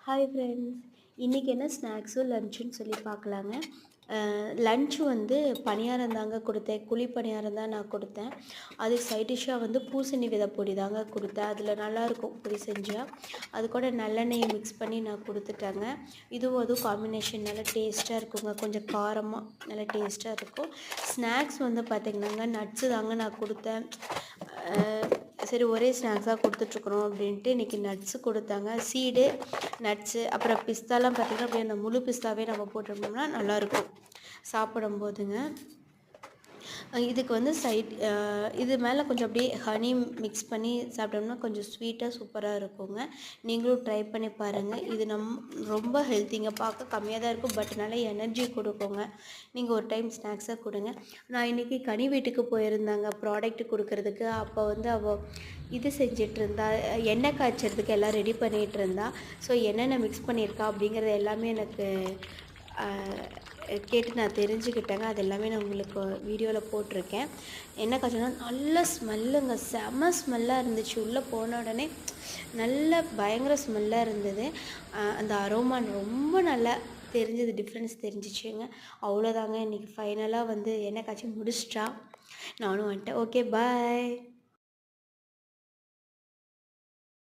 Hi friends, இன்றைக்கி என்ன ஸ்நாக்ஸும் லன்ச்சுன்னு சொல்லி பார்க்கலாங்க. லன்ச்சு வந்து பணியாரம் தாங்க கொடுத்தேன். குழி பணியாரம் தான் நான் கொடுத்தேன். அதுக்கு சைட் டிஷ்ஷாக வந்து பூசணி விதை பொடி தாங்க கொடுத்தேன். அதில் நல்லாயிருக்கும் பொடி செஞ்சால். அது கூட நல்லெண்ணெயை மிக்ஸ் பண்ணி நான் கொடுத்துட்டேங்க. இதுவும் அதுவும் காம்பினேஷன் நல்லா டேஸ்ட்டாக இருக்குங்க. கொஞ்சம் காரமாக நல்லா டேஸ்ட்டாக இருக்கும். ஸ்நாக்ஸ் வந்து பார்த்திங்கன்னாங்க நட்ஸு தாங்க நான் கொடுத்தேன். சரி ஒரே ஸ்நாக்ஸாக கொடுத்துட்ருக்குறோம் அப்படின்ட்டு இன்றைக்கி நட்ஸு கொடுத்தாங்க. சீடு, நட்ஸு, அப்புறம் பிஸ்தாலாம் பார்த்திங்கன்னா அப்படியே அந்த முழு பிஸ்தாவே நம்ம போட்டிருந்தோம்னா நல்லாயிருக்கும் சாப்பிடும்போதுங்க. இதுக்கு வந்து இது மேலே கொஞ்சம் அப்படியே ஹனி மிக்ஸ் பண்ணி சாப்பிட்டோம்னா கொஞ்சம் ஸ்வீட்டாக சூப்பராக இருக்குங்க. நீங்களும் ட்ரை பண்ணி பாருங்கள். இது ரொம்ப ஹெல்த்திங்க. பார்க்க கம்மியாக தான் இருக்கும், பட் நல்ல எனர்ஜி கொடுக்குங்க. நீங்கள் ஒரு டைம் ஸ்நாக்ஸாக கொடுங்க. நான் இன்றைக்கி கனி வீட்டுக்கு போயிருந்தாங்க ப்ராடக்ட் கொடுக்கறதுக்கு. அப்போ வந்து அவள் இது செஞ்சிட்ருந்தா, எண்ணெய் காய்ச்சறதுக்கு எல்லாம் ரெடி பண்ணிகிட்டு இருந்தா. ஸோ என்னென்ன மிக்ஸ் பண்ணியிருக்கா அப்படிங்கிறது எல்லாமே எனக்கு கேட்டு நான் தெரிஞ்சுக்கிட்டேங்க. அது எல்லாமே நான் உங்களுக்கு வீடியோவில் போட்டிருக்கேன். என்ன காய்ச்சல்னா நல்ல ஸ்மெல்லுங்க, செம ஸ்மெல்லாக இருந்துச்சு. உள்ளே போன உடனே நல்ல பயங்கர ஸ்மெல்லாக இருந்தது. அந்த அரோமா ரொம்ப நல்லா தெரிஞ்சது, டிஃப்ரென்ஸ் தெரிஞ்சிச்சுங்க. அவ்வளோதாங்க. இன்றைக்கி ஃபைனலாக வந்து எண்ணெய் காய்ச்சி முடிச்சிட்டா. நானும் வந்துட்டேன். ஓகே, பாய்.